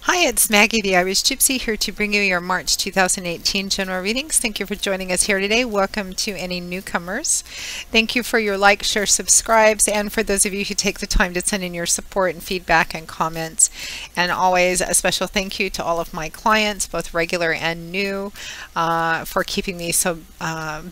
Hi, it's Maggie the Irish Gypsy here to bring you your March 2018 general readings. Thank you for joining us here today. Welcome to any newcomers. Thank you for your like, share, subscribes, and for those of you who take the time to send in your support and feedback and comments. And always a special thank you to all of my clients, both regular and new, for keeping me so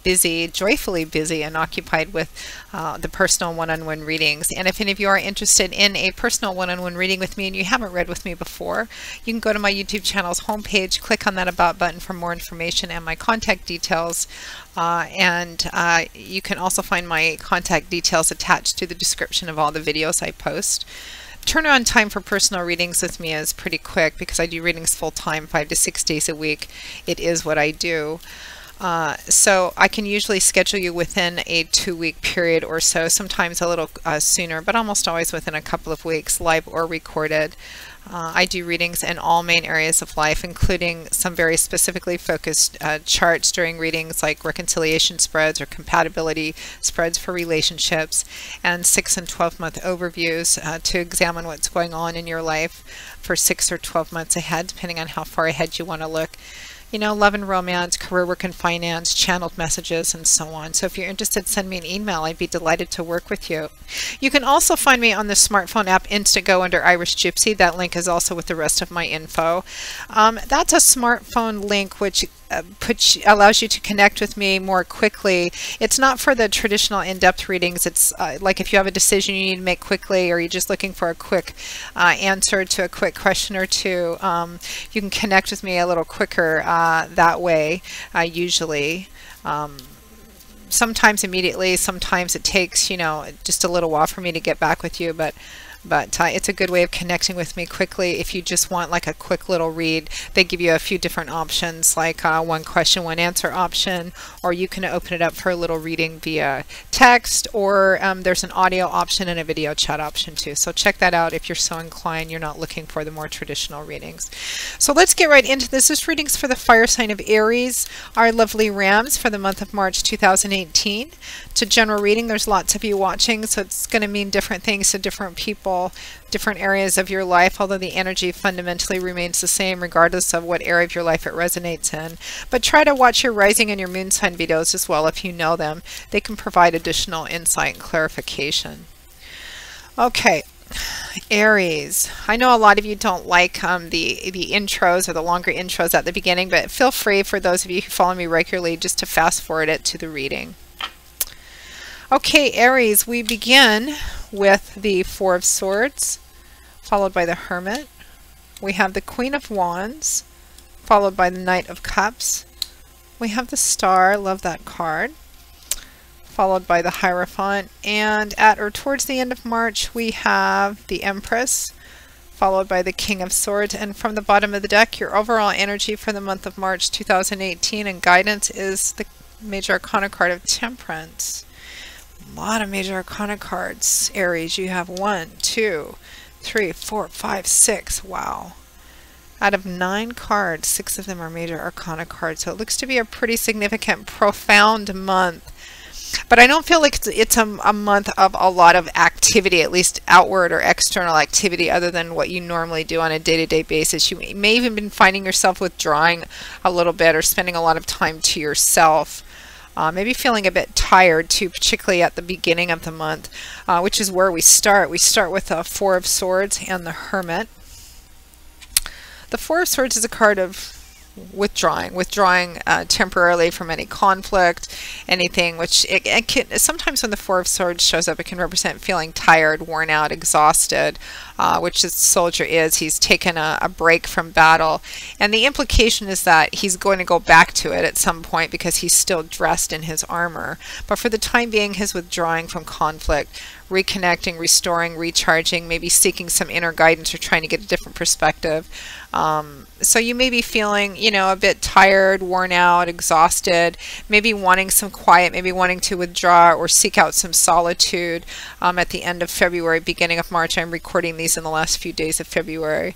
busy, joyfully busy and occupied with the personal one-on-one readings. And if any of you are interested in a personal one-on-one reading with me and you haven't read with me before, you can go to my YouTube channel's homepage, click on that About button for more information and my contact details. You can also find my contact details attached to the description of all the videos I post. Turnaround time for personal readings with me is pretty quick because I do readings full-time, 5 to 6 days a week. It is what I do. So I can usually schedule you within a 2-week period or so, sometimes a little sooner, but almost always within a couple of weeks, live or recorded. I do readings in all main areas of life, including some very specifically focused charts during readings like reconciliation spreads or compatibility spreads for relationships, and 6 and 12-month overviews to examine what's going on in your life for 6 or 12 months ahead, depending on how far ahead you want to look. You know, love and romance, career, work, and finance, channeled messages, and so on. So if you're interested, send me an email. I'd be delighted to work with you. You can also find me on the smartphone app Instantgo under Irish Gypsy. That link is also with the rest of my info. That's a smartphone link which allows you to connect with me more quickly. It's not for the traditional in-depth readings. It's like if you have a decision you need to make quickly, or you're just looking for a quick answer to a quick question or two, you can connect with me a little quicker that way, usually. Sometimes immediately, sometimes it takes, you know, just a little while for me to get back with you, but it's a good way of connecting with me quickly. If you just want like a quick little read, they give you a few different options, like one question, one answer option, or you can open it up for a little reading via text, or there's an audio option and a video chat option too. So check that out if you're so inclined, you're not looking for the more traditional readings. So let's get right into this. This reading's for the fire sign of Aries, our lovely Rams, for the month of March 2018. It's a general reading. There's lots of you watching, so it's going to mean different things to different people, different areas of your life, although the energy fundamentally remains the same regardless of what area of your life it resonates in. But try to watch your rising and your moon sign videos as well if you know them. They can provide additional insight and clarification. Okay, Aries. I know a lot of you don't like the intros or the longer intros at the beginning, but feel free, for those of you who follow me regularly, just to fast forward it to the reading. Okay, Aries, we begin with the Four of Swords, followed by the Hermit. We have the Queen of Wands, followed by the Knight of Cups. We have the Star, love that card, followed by the Hierophant. And at or towards the end of March, we have the Empress, followed by the King of Swords. And from the bottom of the deck, your overall energy for the month of March 2018 and guidance is the Major Arcana card of Temperance. A lot of Major Arcana cards, Aries. You have 1, 2, 3, 4, 5, 6. Wow. Out of 9 cards, 6 of them are Major Arcana cards. So it looks to be a pretty significant, profound month. But I don't feel like it's a month of a lot of activity, at least outward or external activity, other than what you normally do on a day-to-day basis. You may even been finding yourself withdrawing a little bit or spending a lot of time to yourself. Maybe feeling a bit tired too, particularly at the beginning of the month, which is where we start. We start with the Four of Swords and the Hermit. The Four of Swords is a card of withdrawing temporarily from any conflict, anything, which it can, sometimes when the Four of Swords shows up, it can represent feeling tired, worn out, exhausted, which the soldier is. He's taken a break from battle, and the implication is that he's going to go back to it at some point because he's still dressed in his armor. But for the time being, his withdrawing from conflict, reconnecting, restoring, recharging, maybe seeking some inner guidance or trying to get a different perspective. So you may be feeling, you know, a bit tired, worn out, exhausted, maybe wanting some quiet, maybe wanting to withdraw or seek out some solitude at the end of February, beginning of March. I'm recording these in the last few days of February.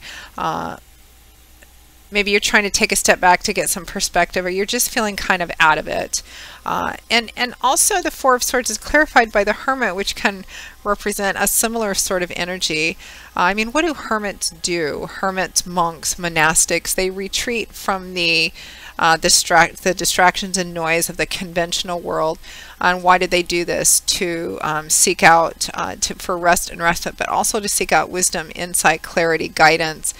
Maybe you're trying to take a step back to get some perspective, or you're just feeling kind of out of it. And also the Four of Swords is clarified by the Hermit, which can represent a similar sort of energy. I mean, what do hermits do? Hermits, monks, monastics, they retreat from the distractions and noise of the conventional world. And why did they do this? To seek out for rest and respite, but also to seek out wisdom, insight, clarity, guidance,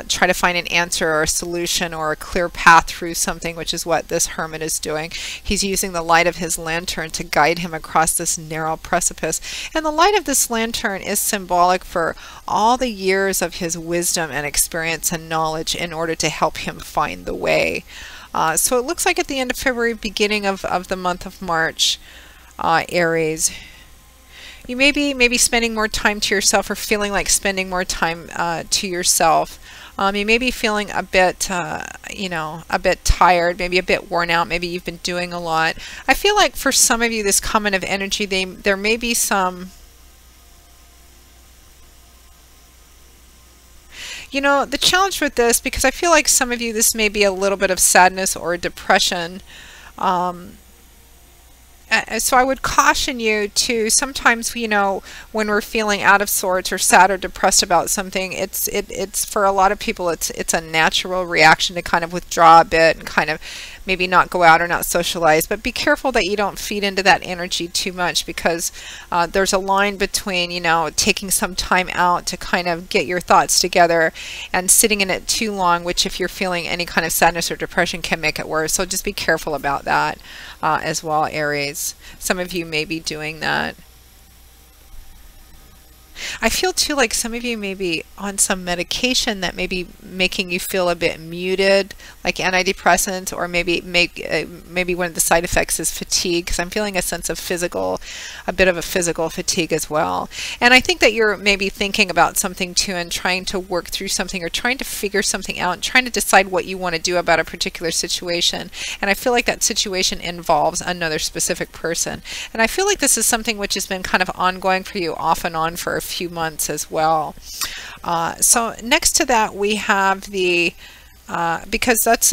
try to find an answer or a solution or a clear path through something, which is what this hermit is doing. He's using the light of his lantern to guide him across this narrow precipice. And the light of this lantern is symbolic for all the years of his wisdom and experience and knowledge in order to help him find the way. So it looks like at the end of February, beginning of the month of March, Aries, you may be spending more time to yourself or feeling like spending more time to yourself. You may be feeling a bit, a bit tired, maybe a bit worn out. Maybe you've been doing a lot. I feel like for some of you, this comment of energy, there may be some... the challenge with this, because I feel like some of you, this may be a little bit of sadness or depression. So I would caution you to sometimes, when we're feeling out of sorts or sad or depressed about something, it's for a lot of people, it's a natural reaction to kind of withdraw a bit and kind of maybe not go out or not socialize. But be careful that you don't feed into that energy too much, because there's a line between, taking some time out to kind of get your thoughts together and sitting in it too long, which if you're feeling any kind of sadness or depression can make it worse. So just be careful about that as well, Aries. Some of you may be doing that. I feel too like some of you may be on some medication that may be making you feel a bit muted, like antidepressants, or maybe one of the side effects is fatigue, because I'm feeling a sense of a bit of a physical fatigue as well. And I think that you're maybe thinking about something too and trying to work through something or trying to figure something out and trying to decide what you want to do about a particular situation. And I feel like that situation involves another specific person. And I feel like this is something which has been kind of ongoing for you off and on for a few months as well. So next to that we have the because that's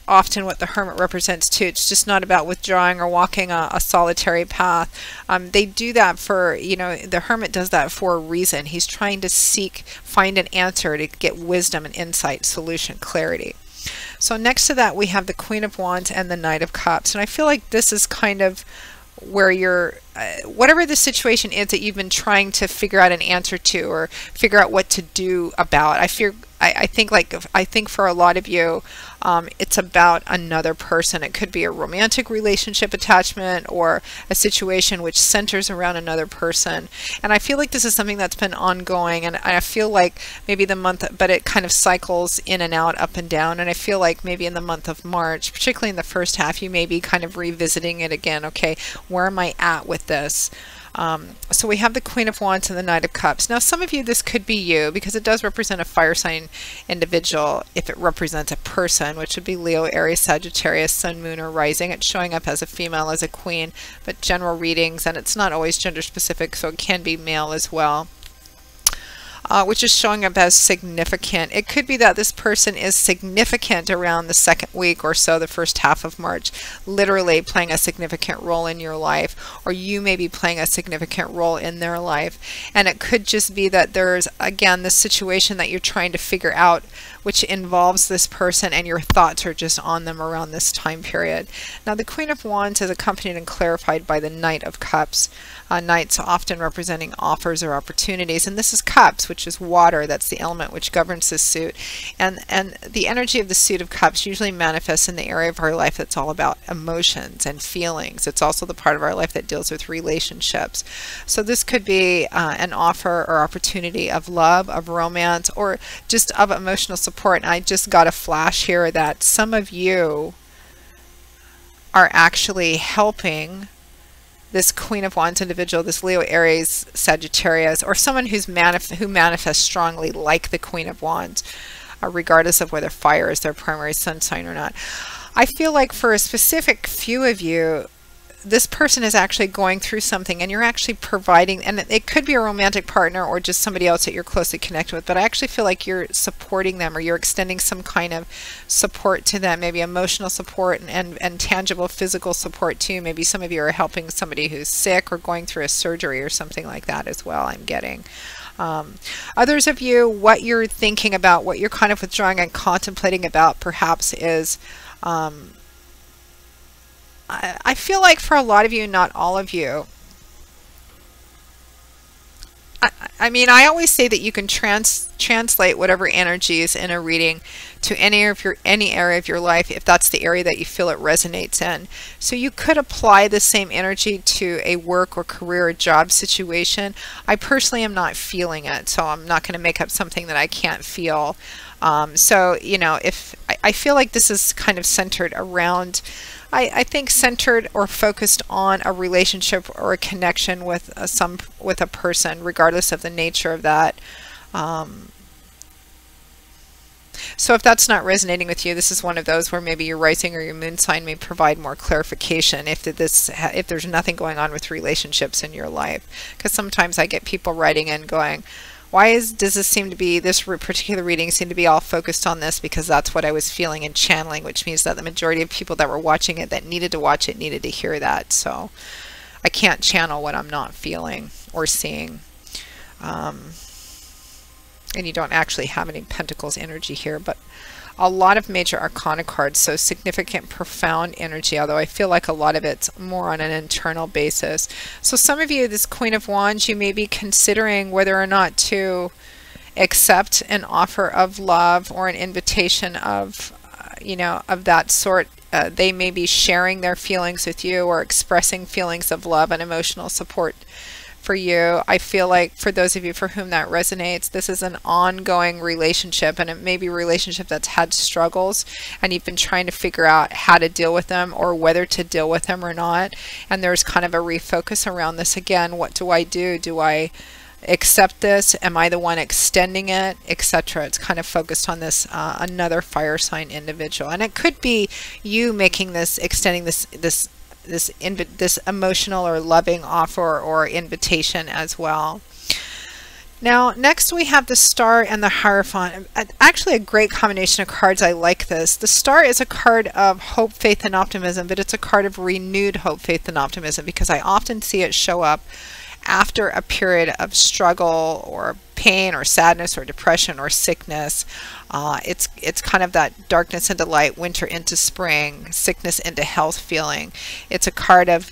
often what the hermit represents too. It's just not about withdrawing or walking a solitary path. They do that for, the hermit does that for a reason. He's trying to find an answer, to get wisdom and insight, solution, clarity. So next to that we have the Queen of Wands and the Knight of Cups. And I feel like this is kind of where you're, whatever the situation is that you've been trying to figure out an answer to or figure out what to do about. I think for a lot of you, it's about another person. It could be a romantic relationship attachment or a situation which centers around another person. And I feel like this is something that's been ongoing, and I feel like maybe the month, but it kind of cycles in and out, up and down. And I feel like maybe in the month of March, particularly in the first half, you may be kind of revisiting it again. Okay, where am I at with this? So we have the Queen of Wands and the Knight of Cups. Now some of you, this could be you, because it does represent a fire sign individual. If it represents a person, which would be Leo, Aries, Sagittarius, Sun, Moon, or Rising, it's showing up as a female, as a queen, but general readings, and it's not always gender specific, so it can be male as well. Which is showing up as significant. It could be that this person is significant around the second week or so, the first half of March, literally playing a significant role in your life, or you may be playing a significant role in their life. And it could just be that there's, again, this situation that you're trying to figure out, which involves this person, and your thoughts are just on them around this time period. Now the Queen of Wands is accompanied and clarified by the Knight of Cups. Knights often representing offers or opportunities, and this is Cups, which is water. That's the element which governs this suit. And the energy of the suit of Cups usually manifests in the area of our life that's all about emotions and feelings. It's also the part of our life that deals with relationships. So this could be an offer or opportunity of love, of romance, or just of emotional support. And I just got a flash here that some of you are actually helping this Queen of Wands individual, this Leo, Aries, Sagittarius, or someone who manifests strongly like the Queen of Wands, regardless of whether fire is their primary sun sign or not. I feel like for a specific few of you, this person is actually going through something, and you're actually providing, and it could be a romantic partner or just somebody else that you're closely connected with, but I actually feel like you're supporting them, or you're extending some kind of support to them, maybe emotional support and tangible physical support too. Maybe some of you are helping somebody who's sick or going through a surgery or something like that as well, I'm getting. Others of you, what you're thinking about, what you're kind of withdrawing and contemplating about perhaps is, I feel like for a lot of you, not all of you, I mean, I always say that you can translate whatever energies in a reading to any area of your life, if that's the area that you feel it resonates in. So you could apply the same energy to a work or career or job situation. I personally am not feeling it, so I'm not going to make up something that I can't feel. So, you know, if I feel like this is kind of centered around, I think centered or focused on a relationship or a connection with a person, regardless of the nature of that. So if that's not resonating with you, this is one of those where maybe your rising or your moon sign may provide more clarification if there's nothing going on with relationships in your life. Because sometimes I get people writing in going, does this seem to be, this particular reading seem to be all focused on this, because that's what I was feeling and channeling, which means that the majority of people that were watching it, that needed to watch it, needed to hear that. So I can't channel what I'm not feeling or seeing. And you don't actually have any Pentacles energy here, but a lot of major arcana cards, so significant, profound energy, although I feel like a lot of it's more on an internal basis. So some of you, this Queen of Wands, you may be considering whether or not to accept an offer of love or an invitation of, of that sort. They may be sharing their feelings with you or expressing feelings of love and emotional support for you. I feel like for those of you for whom that resonates, this is an ongoing relationship, and it may be a relationship that's had struggles and you've been trying to figure out how to deal with them or whether to deal with them or not. And there's kind of a refocus around this again. What do I do? Do I accept this? Am I the one extending it, etc.? It's kind of focused on this another fire sign individual, and it could be you making this, extending this emotional or loving offer or invitation as well. Now, next we have the Star and the Hierophant. Actually, a great combination of cards. I like this. The Star is a card of hope, faith, and optimism, but it's a card of renewed hope, faith, and optimism, because I often see it show up after a period of struggle or pain or sadness or depression or sickness. It's kind of that darkness into light, winter into spring, sickness into health feeling. It's a card of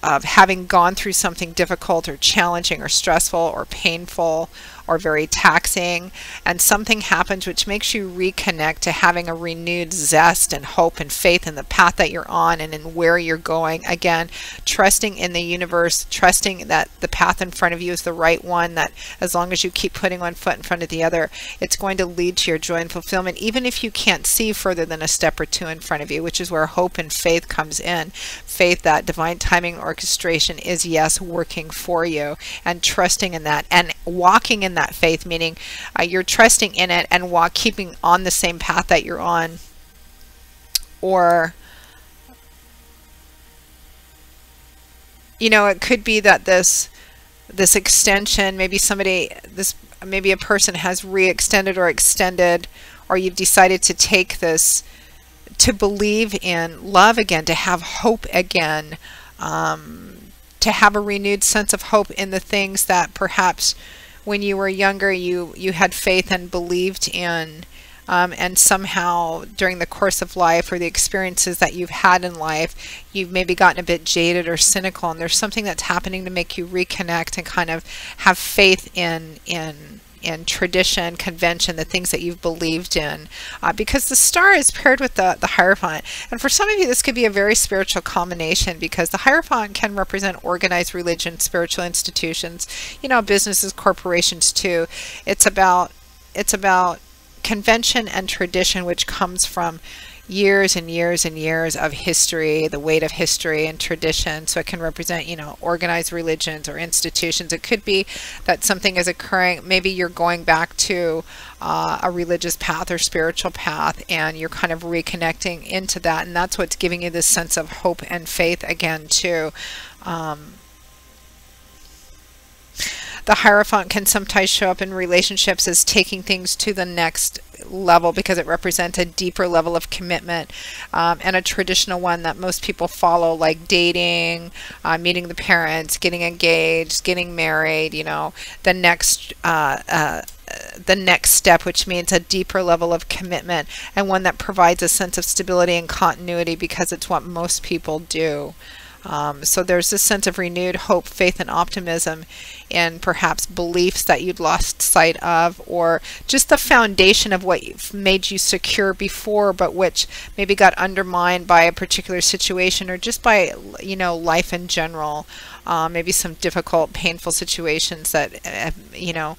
having gone through something difficult or challenging or stressful or painful or very taxing, and something happens which makes you reconnect to having a renewed zest and hope and faith in the path that you're on and in where you're going. Again, trusting in the universe, trusting that the path in front of you is the right one, that as long as you keep putting one foot in front of the other, it's going to lead to your joy and fulfillment, even if you can't see further than a step or two in front of you, which is where hope and faith comes in. Faith that divine timing orchestration is, yes, working for you, and trusting in that and walking in that faith, meaning you're trusting in it and keeping on the same path that you're on. Or, it could be that this extension, maybe maybe a person has re-extended or extended, or you've decided to take this, to believe in love again, to have hope again, to have a renewed sense of hope in the things that perhaps when you were younger you had faith and believed in, and somehow during the course of life or the experiences that you've had in life, you've maybe gotten a bit jaded or cynical, and there's something that's happening to make you reconnect and kind of have faith in tradition, convention, the things that you've believed in, because the Star is paired with the Hierophant. And for some of you, this could be a very spiritual combination, because the Hierophant can represent organized religion, spiritual institutions, businesses, corporations too. It's about convention and tradition, which comes from years and years and years of history, the weight of history and tradition. So it can represent, you know, organized religions or institutions. It could be that something is occurring. Maybe you're going back to a religious path or spiritual path, and you're kind of reconnecting into that. And that's what's giving you this sense of hope and faith again, too. The Hierophant can sometimes show up in relationships as taking things to the next level because it represents a deeper level of commitment, and a traditional one that most people follow, like dating, meeting the parents, getting engaged, getting married, you know, the next step, which means a deeper level of commitment, and one that provides a sense of stability and continuity because it's what most people do. So there's this sense of renewed hope, faith, and optimism in perhaps beliefs that you'd lost sight of, or just the foundation of what made you secure before, but which maybe got undermined by a particular situation or just by, you know, life in general. Maybe some difficult, painful situations that, you know,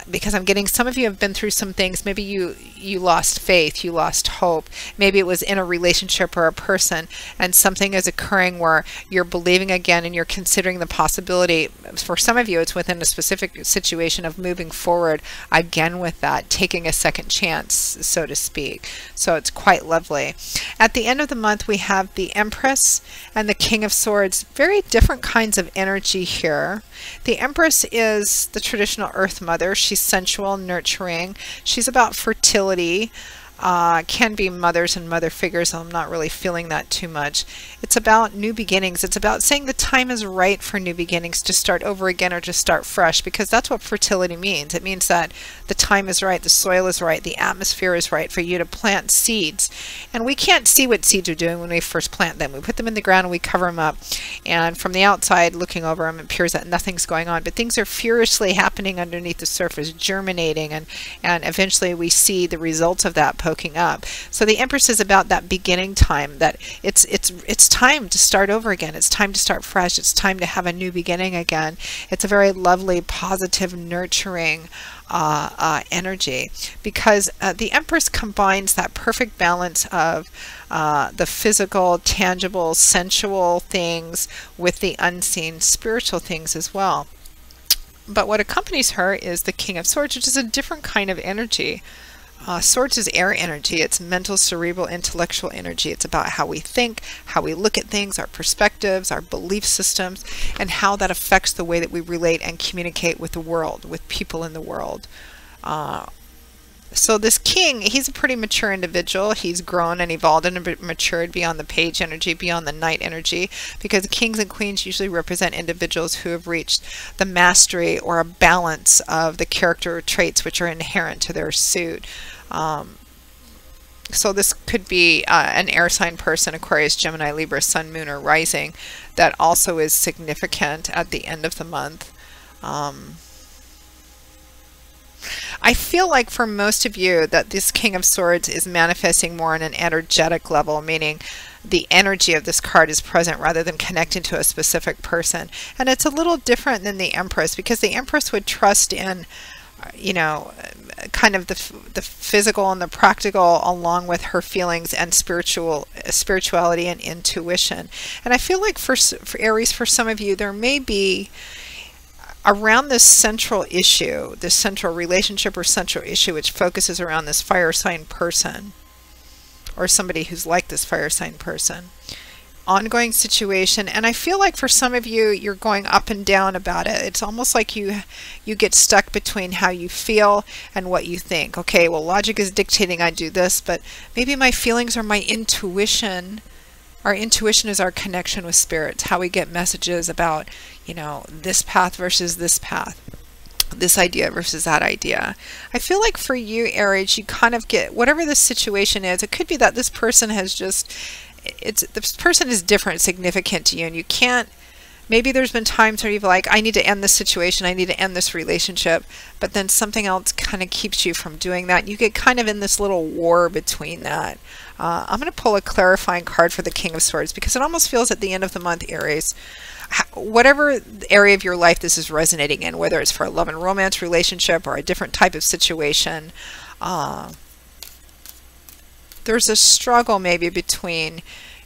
because I'm getting some of you have been through some things. Maybe you lost faith, you lost hope. Maybe it was in a relationship or a person, and something is occurring where you're believing again and you're considering the possibility. For some of you, it's within a specific situation of moving forward again with that, taking a second chance, so to speak. So it's quite lovely. At the end of the month, we have the Empress and the King of Swords. Very different kinds of energy here. The Empress is the traditional Earth Mother. She's sensual, nurturing. She's about fertility. Can be mothers and mother figures. I'm not really feeling that too much. It's about new beginnings. It's about saying the time is right for new beginnings, to start over again or to start fresh, because that's what fertility means. It means that the time is right, the soil is right, the atmosphere is right for you to plant seeds. And we can't see what seeds are doing when we first plant them. We put them in the ground and we cover them up. And from the outside, looking over them, it appears that nothing's going on. But things are furiously happening underneath the surface, germinating, and eventually we see the results of that poking up. So the Empress is about that beginning time, that it's time to start over again. It's time to start fresh. It's time to have a new beginning again. It's a very lovely, positive, nurturing energy, because the Empress combines that perfect balance of the physical, tangible, sensual things with the unseen, spiritual things as well. But what accompanies her is the King of Swords, which is a different kind of energy. Swords is air energy. It's mental, cerebral, intellectual energy. It's about how we think, how we look at things, our perspectives, our belief systems, and how that affects the way that we relate and communicate with the world, with people in the world. So this king, he's a pretty mature individual. He's grown and evolved and matured beyond the page energy, beyond the knight energy, because kings and queens usually represent individuals who have reached the mastery or a balance of the character traits which are inherent to their suit. So this could be an air sign person, Aquarius, Gemini, Libra, Sun, Moon, or Rising, that also is significant at the end of the month. I feel like for most of you that this King of Swords is manifesting more on an energetic level, meaning the energy of this card is present rather than connecting to a specific person. And it's a little different than the Empress, because the Empress would trust in, you know, kind of the physical and the practical, along with her feelings and spirituality and intuition. And I feel like for Aries, for some of you, there may be around this central issue, this central relationship or central issue, which focuses around this fire sign person, or somebody who's like this fire sign person, ongoing situation. And I feel like for some of you, you're going up and down about it. It's almost like you get stuck between how you feel and what you think. Okay, well, logic is dictating I do this, but maybe my feelings or my intuition. Our intuition is our connection with spirits, how we get messages about, you know, this path versus this path, this idea versus that idea. I feel like for you, Aries, you kind of get whatever the situation is. It could be that this person has just, this person is different, significant to you, and you can't, maybe there's been times where you've like, I need to end this situation, I need to end this relationship, but then something else kind of keeps you from doing that. You get kind of in this little war between that. I'm going to pull a clarifying card for the King of Swords, because it almost feels at the end of the month, Aries, whatever area of your life this is resonating in, whether it's for a love and romance relationship or a different type of situation, there's a struggle maybe between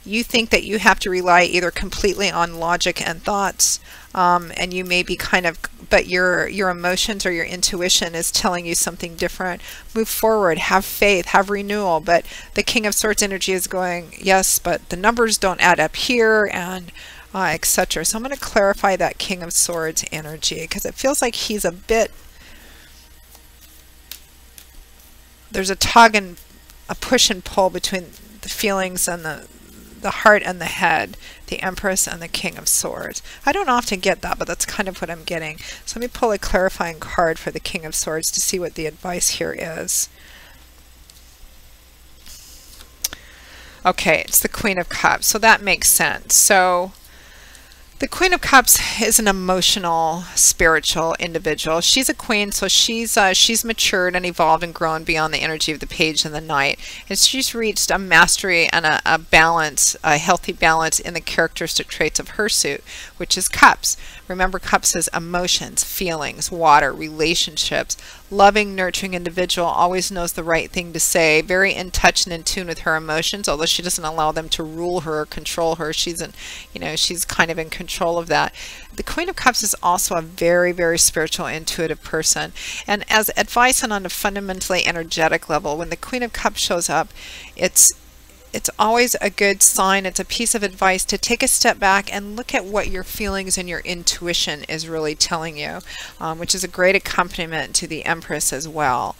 you think that you have to rely either completely on logic and thoughts, and you may be kind of, but your emotions or your intuition is telling you something different. Move forward, have faith, have renewal. But the King of Swords energy is going, yes, but the numbers don't add up here, and etc. So I'm going to clarify that King of Swords energy, because it feels like he's a bit, there's a tug and a push and pull between the feelings and the heart and the head, the Empress and the King of Swords. I don't often get that, but that's kind of what I'm getting. So let me pull a clarifying card for the King of Swords to see what the advice here is. Okay, it's the Queen of Cups, so that makes sense. So the Queen of Cups is an emotional, spiritual individual. She's a queen, so she's matured and evolved and grown beyond the energy of the page and the knight. And she's reached a mastery and a balance, a healthy balance in the characteristic traits of her suit, which is Cups. Remember, Cups is emotions, feelings, water, relationships. Loving, nurturing individual, always knows the right thing to say, very in touch and in tune with her emotions, although she doesn't allow them to rule her or control her. She's kind of in control of that. The Queen of Cups is also a very, very spiritual, intuitive person. And as advice on a fundamentally energetic level, when the Queen of Cups shows up, it's always a good sign. It's a piece of advice to take a step back and look at what your feelings and your intuition is really telling you, which is a great accompaniment to the Empress as well.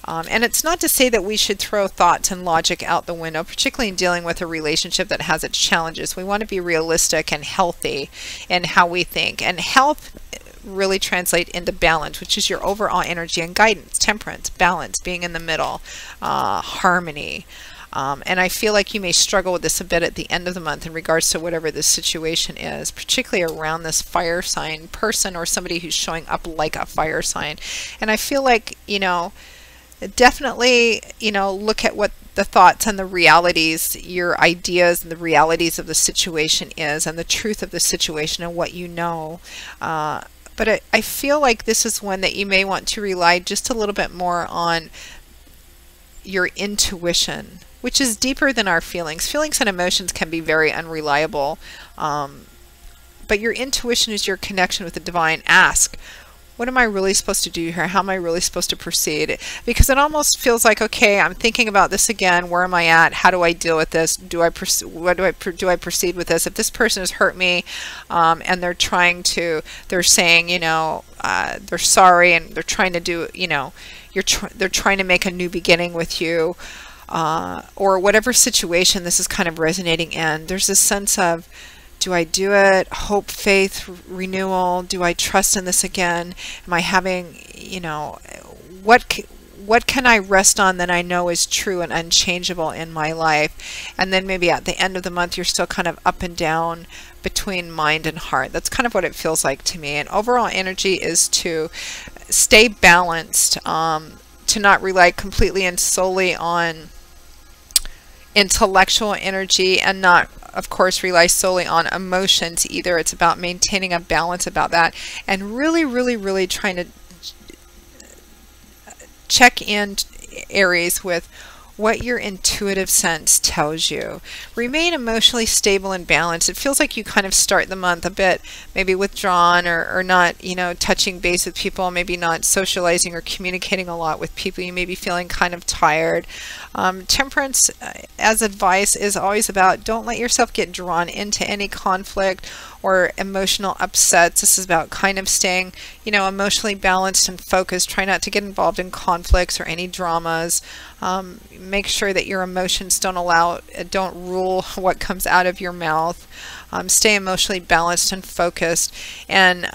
And it's not to say that we should throw thoughts and logic out the window, particularly in dealing with a relationship that has its challenges. We want to be realistic and healthy in how we think. And health really translate into balance, which is your overall energy and guidance, temperance, balance, being in the middle, harmony. And I feel like you may struggle with this a bit at the end of the month in regards to whatever this situation is, particularly around this fire sign person or somebody who's showing up like a fire sign. And I feel like, definitely, look at what the thoughts and the realities, your ideas and the realities of the situation is, and the truth of the situation and what you know. But I feel like this is one that you may want to rely just a little bit more on your intuition, which is deeper than our feelings. Feelings and emotions can be very unreliable, but your intuition is your connection with the divine. Ask, what am I really supposed to do here? How am I really supposed to proceed? Because it almost feels like, okay, I'm thinking about this again. Where am I at? How do I deal with this? Do I proceed with this? If this person has hurt me, and they're saying, they're sorry, and they're trying to do, they're trying to make a new beginning with you, or whatever situation this is kind of resonating in. There's this sense of, do I do it? Hope, faith, renewal. Do I trust in this again? Am I having, what can I rest on that I know is true and unchangeable in my life? And then maybe at the end of the month, you're still kind of up and down between mind and heart. That's kind of what it feels like to me. And overall energy is to stay balanced, to not rely completely and solely on intellectual energy, and not, of course, rely solely on emotions either. It's about maintaining a balance about that, and really, really, really trying to check in, Aries, with what your intuitive sense tells you. Remain emotionally stable and balanced. It feels like you kind of start the month a bit maybe withdrawn, or not, touching base with people, maybe not socializing or communicating a lot with people. You may be feeling kind of tired. Temperance, as advice, is always about, don't let yourself get drawn into any conflict or emotional upsets. This is about kind of staying, emotionally balanced and focused. Try not to get involved in conflicts or any dramas. Make sure that your emotions don't rule what comes out of your mouth. Stay emotionally balanced and focused, and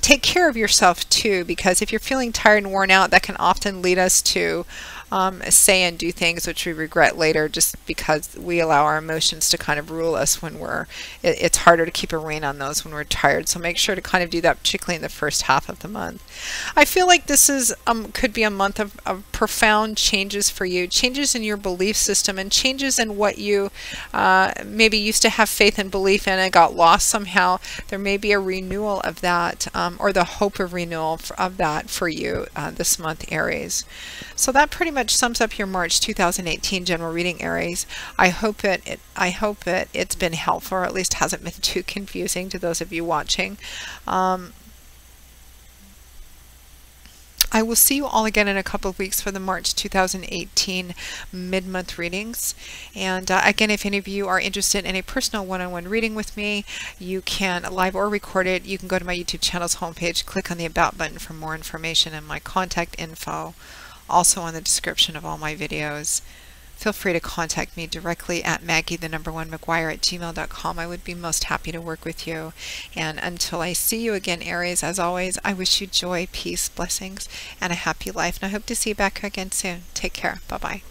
take care of yourself too, because if you're feeling tired and worn out, that can often lead us to say and do things which we regret later, just because we allow our emotions to kind of rule us when it's harder to keep a rein on those when we're tired. So make sure to kind of do that, particularly in the first half of the month. I feel like this is could be a month of profound changes for you, changes in your belief system, and changes in what you maybe used to have faith and belief in and got lost somehow. There may be a renewal of that, or the hope of renewal of that for you this month, Aries. So that pretty much much sums up your March 2018 general reading, Aries. I hope it's been helpful, or at least hasn't been too confusing to those of you watching. I will see you all again in a couple of weeks for the March 2018 mid-month readings. And again, if any of you are interested in a personal one-on-one reading with me, you can, live or recorded, you can go to my YouTube channel's homepage, click on the About button for more information and my contact info, also on the description of all my videos. Feel free to contact me directly at Maggie1McGuire@gmail.com. I would be most happy to work with you. And until I see you again, Aries, as always, I wish you joy, peace, blessings, and a happy life. And I hope to see you back here again soon. Take care. Bye-bye.